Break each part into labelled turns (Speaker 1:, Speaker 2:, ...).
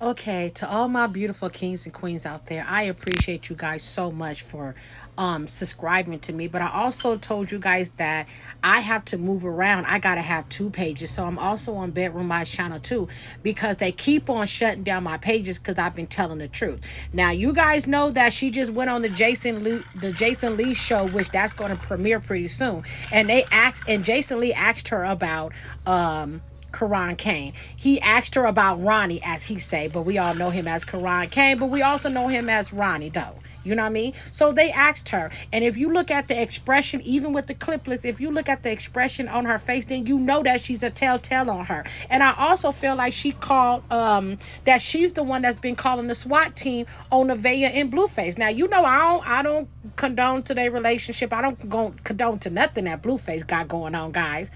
Speaker 1: Okay, to all my beautiful kings and queens out there, I appreciate you guys so much for subscribing to me. But I also told you guys that I have to move around. I gotta have two pages. So I'm also on Bedroom Eyes channel too, because they keep on shutting down my pages because I've been telling the truth. Now you guys know that she just went on the Jason Lee show, which that's gonna premiere pretty soon. And Jason Lee asked her about Karan Kane. He asked her about Ronnie, as he say, but we all know him as Karan Kane, but we also know him as Ronnie, though. You know what I mean? So they asked her, and if you look at the expression, even with the cliplets, if you look at the expression on her face, then you know that she's a telltale on her. And I also feel like she called that she's the one that's been calling the SWAT team on Nevaeh and Blueface. Now you know I don't condone to their relationship. I don't condone to nothing that Blueface got going on, guys.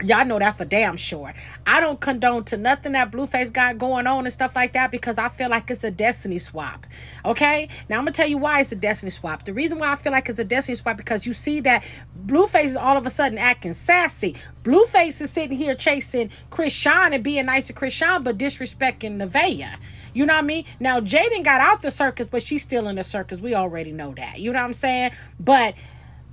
Speaker 1: Y'all know that for damn sure. I don't condone to nothing that Blueface got going on and stuff like that because I feel like it's a destiny swap. Okay? Now I'm gonna tell you why it's a destiny swap. The reason why I feel like it's a destiny swap because you see that Blueface is all of a sudden acting sassy. Blueface is sitting here chasing Chrisean and being nice to Chrisean but disrespecting Nevaeh. You know what I mean? Now Jaden got out the circus, but she's still in the circus. We already know that. You know what I'm saying? But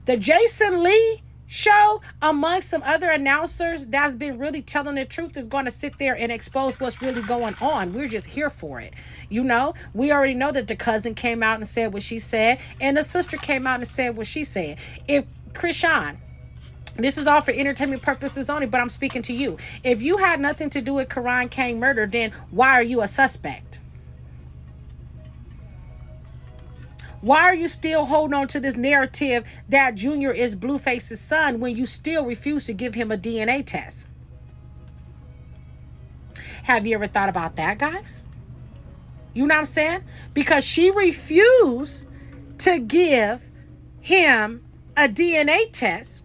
Speaker 1: the Jason Lee show, among some other announcers that's been really telling the truth, is going to sit there and expose what's really going on. We're just here for it. You know, we already know that the cousin came out and said what she said, and the sister came out and said what she said. If Chrisean, this is all for entertainment purposes only, but I'm speaking to you. If you had nothing to do with Karan Kane murder, then why are you a suspect? Why are you still holding on to this narrative that Junior is Blueface's son when you still refuse to give him a DNA test? Have you ever thought about that, guys? You know what I'm saying? Because she refused to give him a DNA test,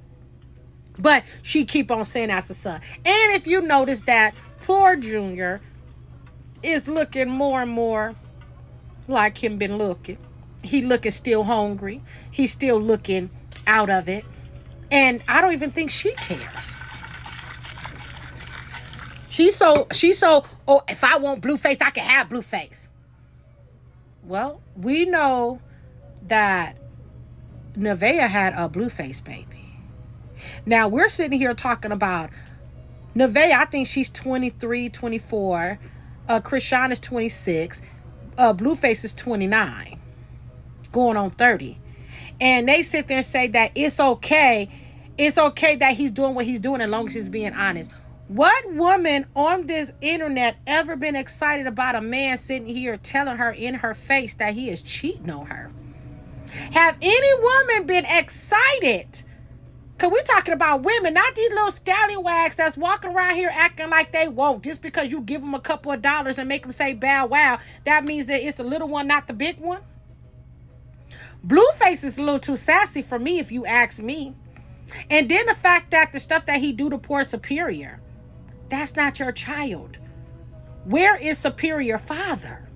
Speaker 1: but she keep on saying that's the son. And if you notice that poor Junior is looking more and more like him been looking. He looking still hungry. He's still looking out of it. And I don't even think she cares. She's so, oh, if I want Blueface, I can have Blueface. Well, we know that Nevaeh had a Blueface baby. Now, we're sitting here talking about Nevaeh. I think she's 23, 24. Chrisean is 26. Blueface is 29. Going on 30. And they sit there and say that it's okay that he's doing what he's doing as long as he's being honest. What woman on this internet ever been excited about a man sitting here telling her in her face that he is cheating on her? Have any woman been excited? Because we're talking about women, not these little scallywags that's walking around here acting like they won't. Just because you give them a couple of dollars and make them say bow wow, that means that it's the little one, not the big one. Blueface is a little too sassy for me, if you ask me. And then the fact that the stuff that he do to poor Superior, that's not your child. Where is Superior father?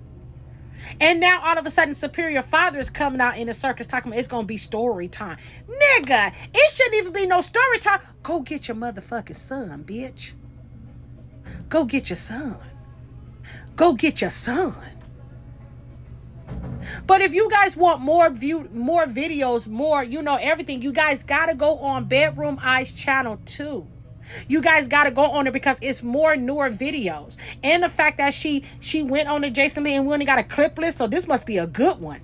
Speaker 1: And now all of a sudden Superior father is coming out in the circus talking about it's going to be story time. Nigga, it shouldn't even be no story time. Go get your motherfucking son, bitch. Go get your son. Go get your son. But if you guys want more videos, more, everything, you guys got to go on Bedroom Eyes channel too. You guys got to go on it because it's more newer videos. And the fact that she went on to Jason Lee and we only got a clip list, so this must be a good one.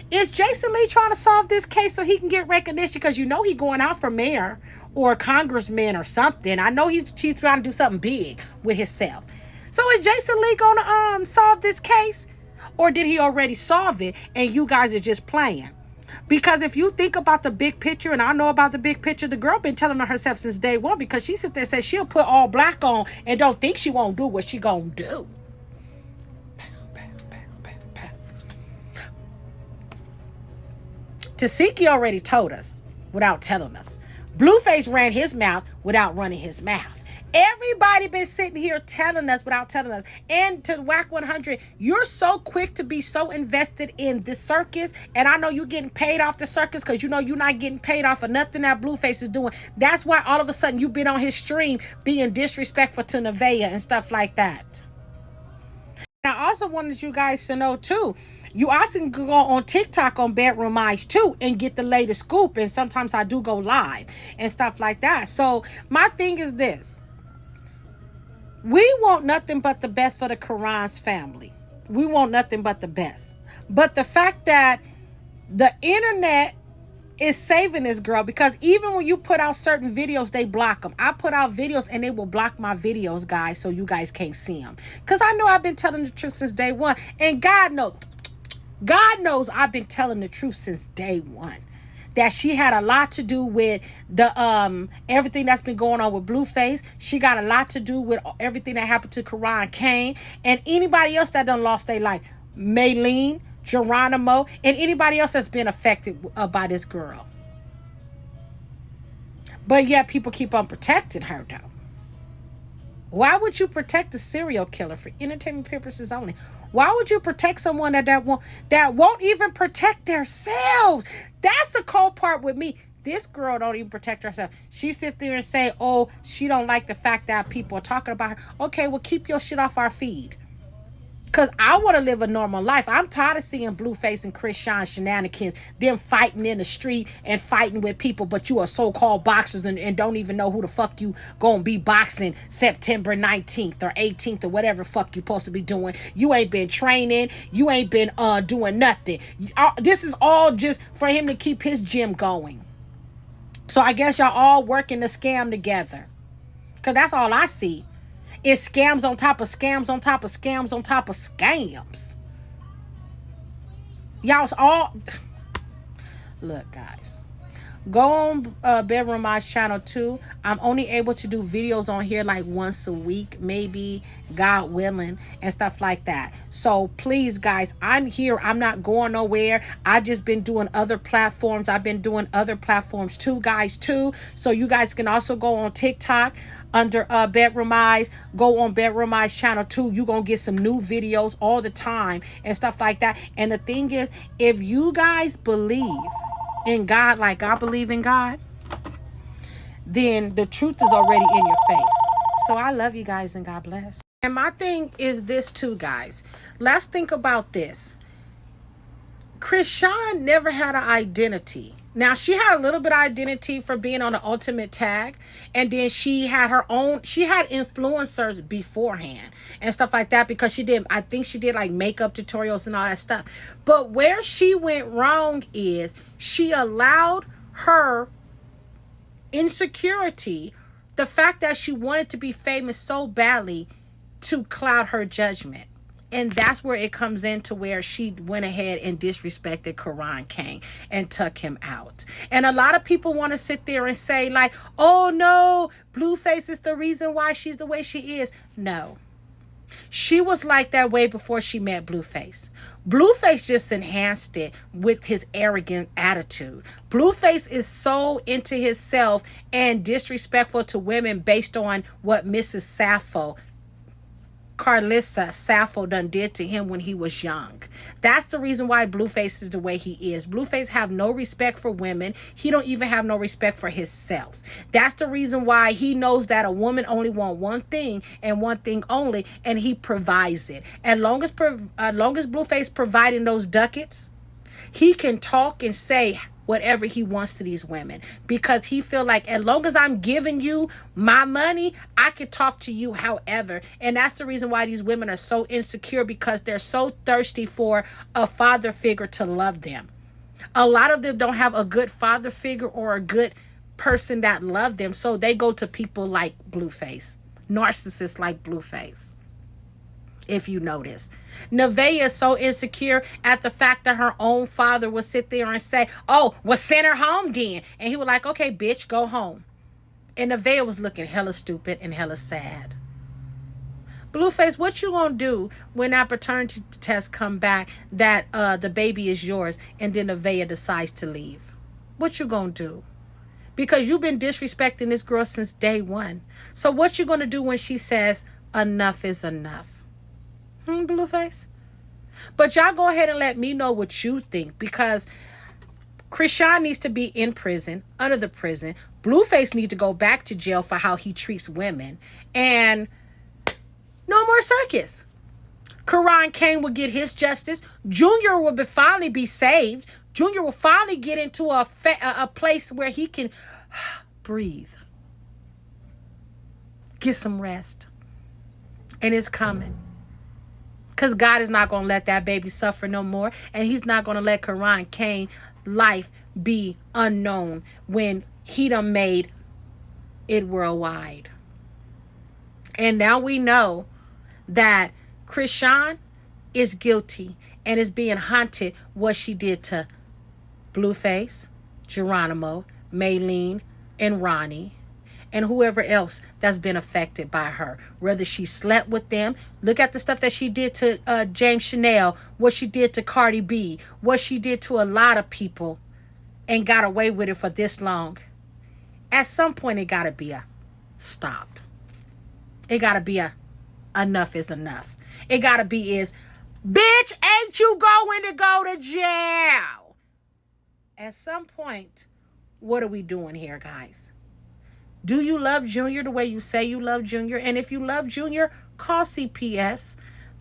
Speaker 1: Is Jason Lee trying to solve this case so he can get recognition? Because he going out for mayor or congressman or something. I know he's trying to do something big with himself. So is Jason Lee going to solve this case? Or did he already solve it and you guys are just playing? Because if you think about the big picture, and I know about the big picture, the girl been telling herself since day one, because she sit there and says she'll put all black on and don't think she won't do what she gonna do. Tasiki already told us without telling us. Blueface ran his mouth without running his mouth. Everybody been sitting here telling us without telling us. And to Whack 100, you're so quick to be so invested in the circus. And I know you're getting paid off the circus because you know you're not getting paid off for nothing that Blueface is doing. That's why all of a sudden you've been on his stream being disrespectful to Nevaeh and stuff like that. also wanted you guys to know too. You also can go on TikTok on Bedroom Eyes too and get the latest scoop. And sometimes I do go live and stuff like that. So my thing is this. We want nothing but the best for the Karan's family. We want nothing but the best. But the fact that the internet is saving this girl, because even when you put out certain videos, they block them. I put out videos and they will block my videos, guys, so you guys can't see them. Because I know I've been telling the truth since day one. And God knows I've been telling the truth since day one. That she had a lot to do with the everything that's been going on with Blueface. She got a lot to do with everything that happened to Karan Kane and anybody else that done lost their life. Maylene, Geronimo, and anybody else that's been affected by this girl. But yet people keep on protecting her though. Why would you protect a serial killer for entertainment purposes only? Why would you protect someone that won't even protect themselves? That's the cold part with me. This girl don't even protect herself. She sit there and say, oh, she don't like the fact that people are talking about her. Okay, well, keep your shit off our feed. Because I want to live a normal life. I'm tired of seeing Blueface and Chrisean shenanigans, them fighting in the street and fighting with people, but you are so-called boxers and don't even know who the fuck you gonna be boxing September 19th or 18th or whatever fuck you supposed to be doing. You ain't been training. You ain't been doing nothing. This is all just for him to keep his gym going. So I guess y'all all working the scam together. Because that's all I see. It's scams on top of scams on top of scams on top of scams. Y'all's all... Look, guys. Go on Bedroom Eyes channel too. I'm only able to do videos on here like once a week, maybe, God willing, and stuff like that. So please, guys, I'm here. I'm not going nowhere. I just been doing other platforms. I've been doing other platforms too, guys, too. So you guys can also go on TikTok under Bedroom Eyes. Go on Bedroom Eyes channel too. You're gonna get some new videos all the time and stuff like that. And the thing is, if you guys believe in God like I believe in God, then the truth is already in your face. So I love you guys and God bless. And my thing is this too, guys. Let's think about this. Chrisean never had an identity. Now, she had a little bit of identity for being on the Ultimate Tag. And then she had her own, she had influencers beforehand and stuff like that, because I think she did like makeup tutorials and all that stuff. But where she went wrong is she allowed her insecurity, the fact that she wanted to be famous so badly, to cloud her judgment. And that's where it comes into where she went ahead and disrespected Karan Kane and took him out. And a lot of people want to sit there and say like, oh no, Blueface is the reason why she's the way she is. No. She was like that way before she met Blueface. Blueface just enhanced it with his arrogant attitude. Blueface is so into himself and disrespectful to women based on what Mrs. Carlissa Sappho done did to him when he was young. That's the reason why Blueface is the way he is. Blueface have no respect for women. He don't even have no respect for himself. That's the reason why he knows that a woman only want one thing and one thing only, and he provides it. As long as Blueface providing those ducats, he can talk and say whatever he wants to these women, because he feel like as long as I'm giving you my money, I could talk to you however. And that's the reason why these women are so insecure, because they're so thirsty for a father figure to love them. A lot of them don't have a good father figure or a good person that love them, so they go to people like Blueface, narcissists like Blueface. If you notice, Nevaeh is so insecure at the fact that her own father would sit there and say, oh, well, send her home then. And he was like, okay, bitch, go home. And Nevaeh was looking hella stupid and hella sad. Blueface, what you gonna do when that paternity test come back that the baby is yours and then Nevaeh decides to leave? What you gonna do? Because you've been disrespecting this girl since day one. So what you gonna do when she says enough is enough? Blueface? But y'all go ahead and let me know what you think, because Chrisean needs to be in prison, under the prison. Blueface needs to go back to jail for how he treats women. And no more circus. Karan Kane will get his justice. Junior will finally be saved. Junior will finally get into a place where he can breathe. Get some rest. And it's coming. Because God is not going to let that baby suffer no more. And he's not going to let Karan Kane life be unknown when he done made it worldwide. And now we know that Chrisean is guilty and is being haunted what she did to Blueface, Geronimo, Maylene, and Ronnie, and whoever else that's been affected by her. Whether she slept with them. Look at the stuff that she did to James Chanel, what she did to Cardi B, what she did to a lot of people, and got away with it for this long. At some point, it got to be a stop. It got to be a enough is enough. It got to be is, bitch, ain't you going to go to jail? At some point, what are we doing here, guys? Do you love Junior the way you say you love Junior? And if you love Junior, call CPS.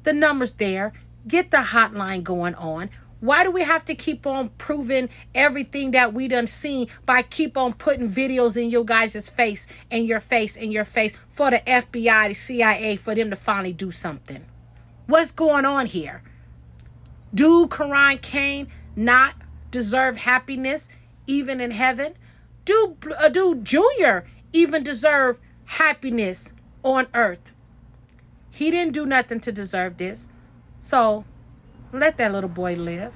Speaker 1: The number's there. Get the hotline going on. Why do we have to keep on proving everything that we done seen by keep on putting videos in your guys' face and your face and your face for the FBI, the CIA, for them to finally do something? What's going on here? Do Karan Kane not deserve happiness even in heaven? Do Junior even deserve happiness on earth? He didn't do nothing to deserve this. So let that little boy live.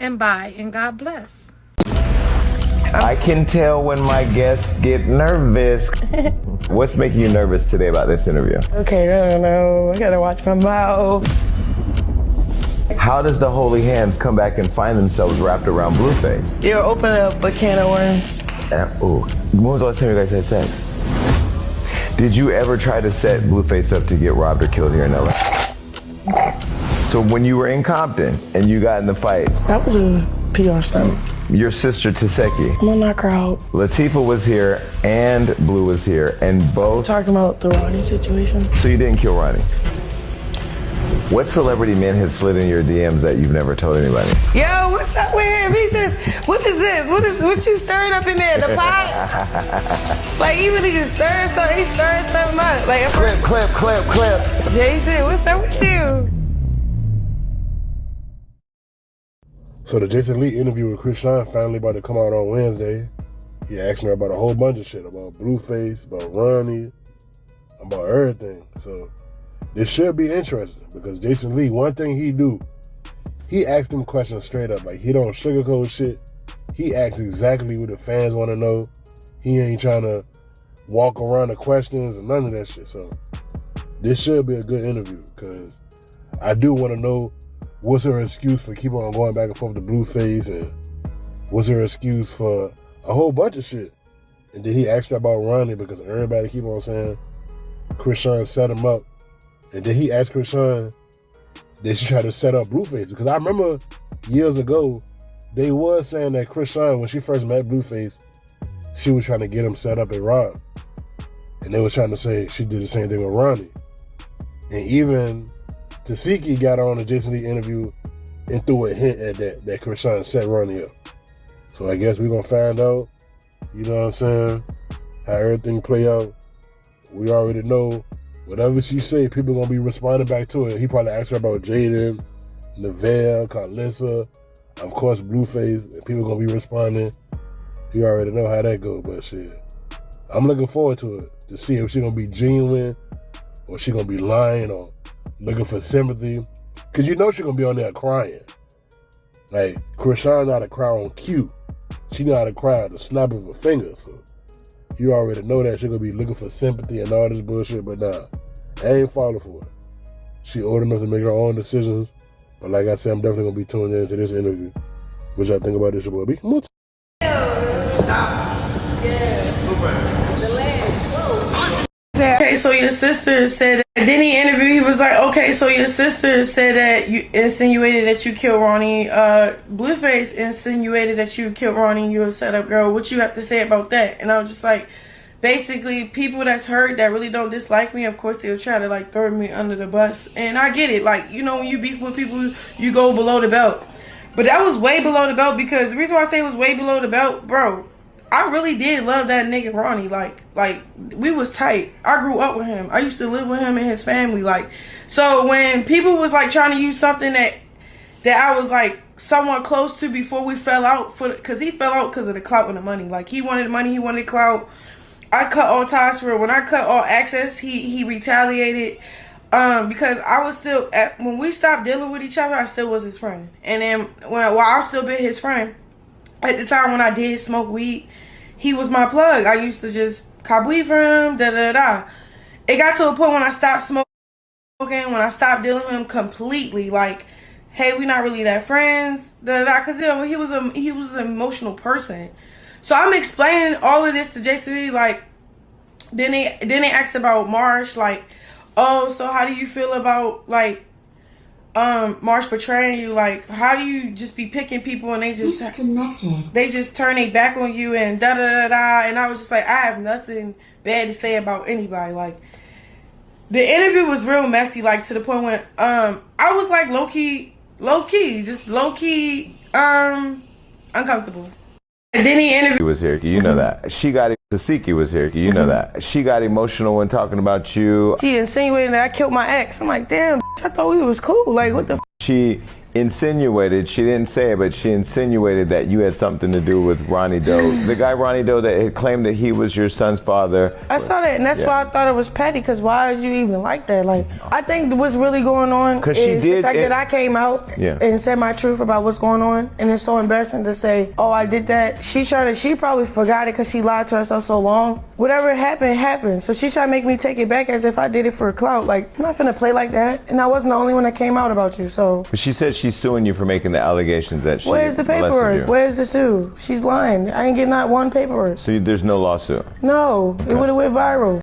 Speaker 1: And bye, and God bless.
Speaker 2: I can tell when my guests get nervous. What's making you nervous today about this interview?
Speaker 3: Okay, no. I gotta watch my mouth.
Speaker 2: How does the holy hands come back and find themselves wrapped around Blueface?
Speaker 3: You're opening up a can of worms.
Speaker 2: When was the last time you guys had sex? Did you ever try to set Blueface up to get robbed or killed here in LA? So when you were in Compton and you got in the fight,
Speaker 3: That was a PR stunt.
Speaker 2: your sister Taseki,
Speaker 3: I'm on that crowd.
Speaker 2: Latifah was here and Blue was here, and both.
Speaker 3: Talking about the Ronnie situation.
Speaker 2: So you didn't kill Ronnie. What celebrity man has slid in your DMs that you've never told anybody?
Speaker 3: Yo, what's up with him? He says, what is this? What you stirring up in there? The pot? Like, he really just stirring something. He's stirring something up. Like,
Speaker 2: Clip.
Speaker 3: Jason, what's up with you?
Speaker 4: So the Jason Lee interview with Chrisean finally about to come out on Wednesday. He asked her about a whole bunch of shit, about Blueface, about Ronnie, about everything. So this should be interesting because Jason Lee, one thing he do, he asks them questions straight up. Like, he don't sugarcoat shit. He asks exactly what the fans want to know. He ain't trying to walk around the questions and none of that shit. So this should be a good interview because I do want to know what's her excuse for keeping on going back and forth to Blueface, and what's her excuse for a whole bunch of shit. And did he ask her about Ronnie because everybody keep on saying Chrisean set him up? And did he ask Chrisean, did she try to set up Blueface? Because I remember years ago, they was saying that Chrisean, when she first met Blueface, she was trying to get him set up at Rob. And they was trying to say she did the same thing with Ronnie. And even Taseki got on a Jason Lee interview and threw a hint at that Chrisean set Ronnie up. So I guess we're going to find out, you know what I'm saying, how everything play out. We already know whatever she say, people going to be responding back to it. He probably asked her about Jaden, Neville, Carlissa, of course Blueface, and people going to be responding. You already know how that goes, but shit, I'm looking forward to it, to see if she going to be genuine or she going to be lying or looking for sympathy. Because you know she's going to be on there crying. Like, Chrisean know how to cry on cue. She know how to cry at the snap of her fingers. So you already know that she's going to be looking for sympathy and all this bullshit. But nah, I ain't falling for it. She old enough to make her own decisions. But like I said, I'm definitely going to be tuned into this interview. What y'all think about this, your boy B?
Speaker 3: Okay, so your sister said that. Then he interviewed, he was like, okay, so your sister said that you insinuated that you killed Ronnie. Blueface insinuated that you killed Ronnie. You a setup girl. What you have to say about that? And I was just like, basically people that's hurt that really don't dislike me, of course they'll try to like throw me under the bus. And I get it. Like, you know, when you beef with people, you go below the belt. But that was way below the belt, because the reason why I say it was way below the belt, bro, I really did love that nigga Ronnie. Like we was tight. I grew up with him. I used to live with him and his family. Like, so when people was like trying to use something that I was like somewhat close to before we fell out, because he fell out because of the clout and the money. Like, he wanted money, he wanted clout. I cut all ties for it. When I cut all access, he retaliated. Because I was still, when we stopped dealing with each other, I still was his friend. And then while I've still been his friend, at the time when I did smoke weed, he was my plug. I used to just cop weed for him, It got to a point when I stopped smoking, when I stopped dealing with him completely, like, hey, we not really that friends, because he was an emotional person. So I'm explaining all of this to JC, like, then they asked about Marsh, like, oh, so how do you feel about, like, Marsh betraying you? Like, how do you just be picking people and they just turn their back on you and da-da-da-da? And I was just like, I have nothing bad to say about anybody. Like, the interview was real messy, like, to the point when I was like low-key, uncomfortable. And then he interviewed.
Speaker 2: He was here, you know that. She got Tasiki was here, you know that. She got emotional when talking about you.
Speaker 3: She insinuated that I killed my ex. I'm like, damn, I thought we was cool. Like, what the f?
Speaker 2: She insinuated, she didn't say it, but she insinuated that you had something to do with Ronnie Doe. The guy Ronnie Doe that had claimed that he was your son's father.
Speaker 3: I saw that, and that's why I thought it was petty, because why is you even like that? Like, I think what's really going on is the fact that I came out and said my truth about what's going on, and it's so embarrassing to say, oh, I did that. She probably forgot it because she lied to herself so long. Whatever happened, happened. So she tried to make me take it back as if I did it for a clout. Like, I'm not finna play like that. And I wasn't the only one that came out about you, so.
Speaker 2: But she said she's suing you for making the allegations that she
Speaker 3: Where's the paperwork? Where's the sue? She's lying. I ain't getting not one paperwork.
Speaker 2: So there's no lawsuit?
Speaker 3: No, it would have went viral.